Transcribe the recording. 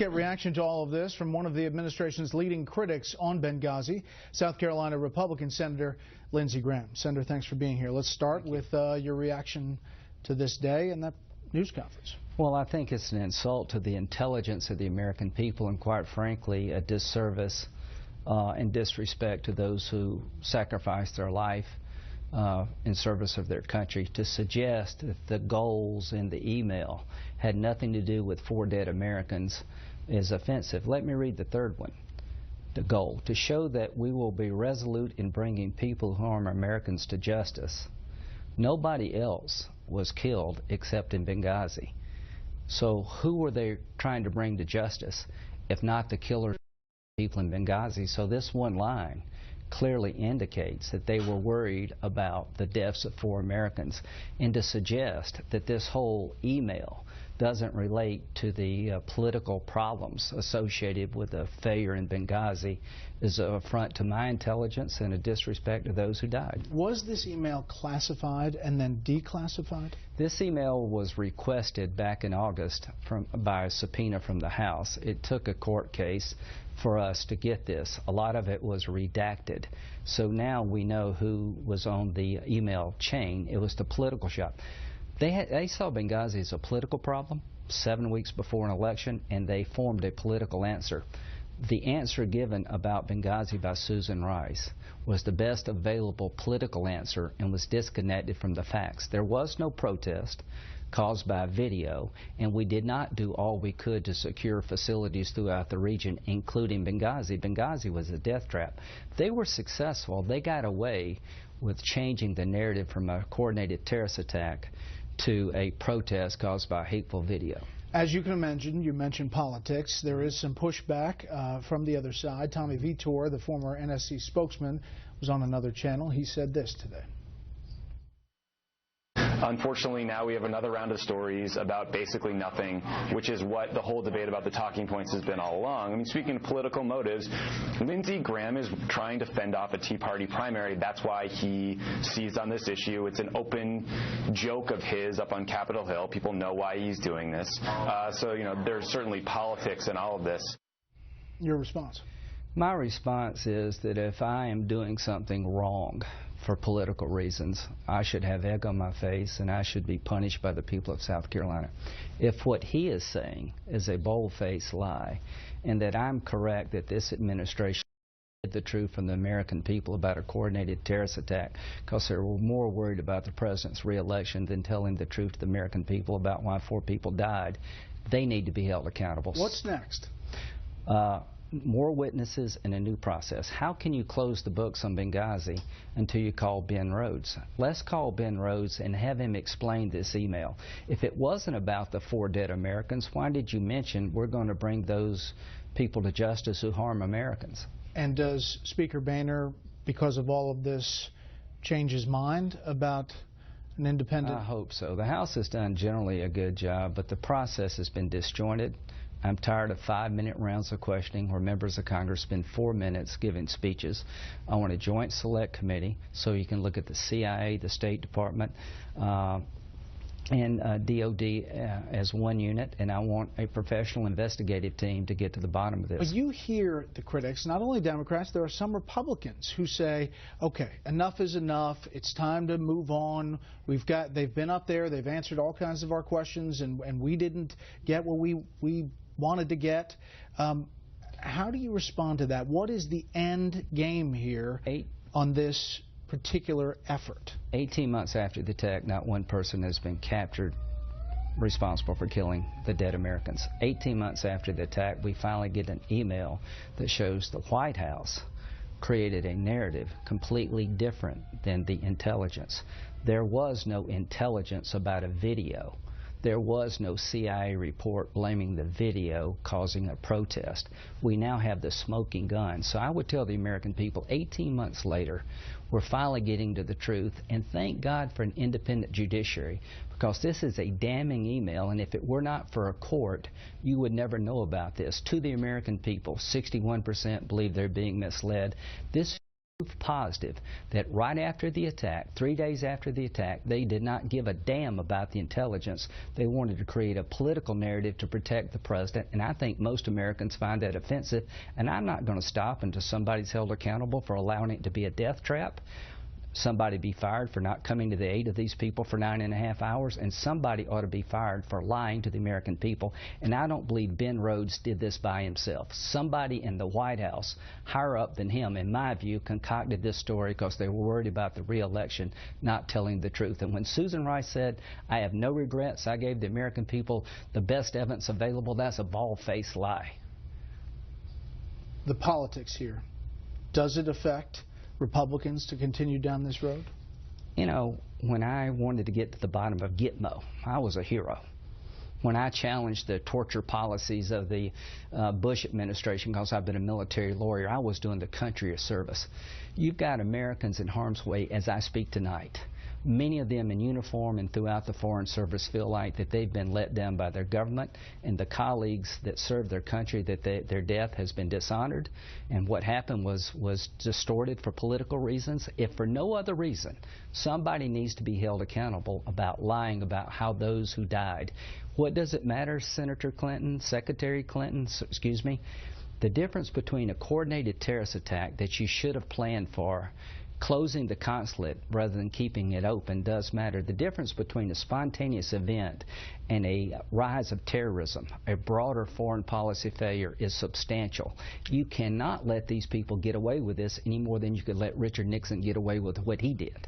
Get reaction to all of this from one of the administration's leading critics on Benghazi, South Carolina Republican Senator Lindsey Graham. Senator, thanks for being here. Let's start with your reaction to this day and that news conference. Well, I think it's an insult to the intelligence of the American people and, quite frankly, a disservice and disrespect to those who sacrificed their life in service of their country. To suggest that the goals in the email had nothing to do with 4 dead Americans is offensive. Let me read the third one. The goal: to show that we will be resolute in bringing people who harm Americans to justice. Nobody else was killed except in Benghazi. So who were they trying to bring to justice if not the killers of people in Benghazi? So this one line clearly indicates that they were worried about the deaths of 4 Americans. And to suggest that this whole email doesn't relate to the political problems associated with the failure in Benghazi is an affront to my intelligence and a disrespect to those who died. Was this email classified and then declassified? This email was requested back in August by a subpoena from the House. It took a court case for us to get this. A lot of it was redacted. So now we know who was on the email chain. It was the political shop. They saw Benghazi as a political problem 7 weeks before an election, and they formed a political answer. The answer given about Benghazi by Susan Rice was the best available political answer and was disconnected from the facts. There was no protest caused by video, and we did not do all we could to secure facilities throughout the region, including Benghazi. Benghazi was a death trap. They were successful. They got away with changing the narrative from a coordinated terrorist attack to a protest caused by a hateful video. As you can imagine, you mentioned politics. There is some pushback from the other side. Tommy Vitor, the former NSC spokesman, was on another channel. He said this today. Unfortunately, now we have another round of stories about basically nothing, which is what the whole debate about the talking points has been all along. I mean, speaking of political motives, Lindsey Graham is trying to fend off a Tea Party primary. That's why he seized on this issue. It's an open joke of his up on Capitol Hill. People know why he's doing this. So, you know, there's certainly politics in all of this. Your response? My response is that if I am doing something wrong for political reasons, I should have egg on my face and I should be punished by the people of South Carolina. If what he is saying is a bold-faced lie and that I'm correct that this administration hid the truth from the American people about a coordinated terrorist attack because they were more worried about the president's re-election than telling the truth to the American people about why 4 people died, they need to be held accountable. What's next? More witnesses and a new process. How can you close the books on Benghazi until you call Ben Rhodes? Let's call Ben Rhodes and have him explain this email. If it wasn't about the 4 dead Americans, why did you mention we're going to bring those people to justice who harm Americans? And does Speaker Boehner, because of all of this, change his mind about an independent? I hope so. The House has done generally a good job, but the process has been disjointed. I'm tired of 5-minute rounds of questioning where members of Congress spend 4 minutes giving speeches. I want a joint select committee so you can look at the CIA, the State Department, and DOD as one unit, and I want a professional investigative team to get to the bottom of this. But you hear the critics, not only Democrats, there are some Republicans who say, okay, enough is enough, it's time to move on. They've been up there, they've answered all kinds of our questions, and we didn't get what we wanted to get. How do you respond to that? What is the end game here on this particular effort? 18 months after the attack, not one person has been captured responsible for killing the dead Americans. 18 months after the attack, we finally get an email that shows the White House created a narrative completely different than the intelligence. There was no intelligence about a video. There was no CIA report blaming the video causing a protest. We now have the smoking gun. So I would tell the American people, 18 months later, we're finally getting to the truth, and thank God for an independent judiciary, because this is a damning email, and if it were not for a court, you would never know about this. To the American people, 61% believe they're being misled. This positive that right after the attack, 3 days after the attack, they did not give a damn about the intelligence. They wanted to create a political narrative to protect the president, and I think most Americans find that offensive, and I'm not going to stop until somebody's held accountable for allowing it to be a death trap. Somebody be fired for not coming to the aid of these people for 9.5 hours, and somebody ought to be fired for lying to the American people. And I don't believe Ben Rhodes did this by himself. Somebody in the White House, higher up than him, in my view, concocted this story because they were worried about the re-election, not telling the truth. And when Susan Rice said, "I have no regrets, I gave the American people the best evidence available," that's a bald-faced lie. The politics here, does it affect Republicans to continue down this road? You know, when I wanted to get to the bottom of Gitmo, I was a hero. When I challenged the torture policies of the Bush administration, because I've been a military lawyer, I was doing the country a service. You've got Americans in harm's way as I speak tonight. Many of them in uniform and throughout the Foreign Service feel like that they've been let down by their government and the colleagues that serve their country, that their death has been dishonored, and what happened was distorted for political reasons. If for no other reason, somebody needs to be held accountable about lying about how those who died. What does it matter, Senator Clinton, Secretary Clinton, excuse me? The difference between a coordinated terrorist attack that you should have planned for, closing the consulate rather than keeping it open, does matter. The difference between a spontaneous event and a rise of terrorism, a broader foreign policy failure, is substantial. You cannot let these people get away with this any more than you could let Richard Nixon get away with what he did.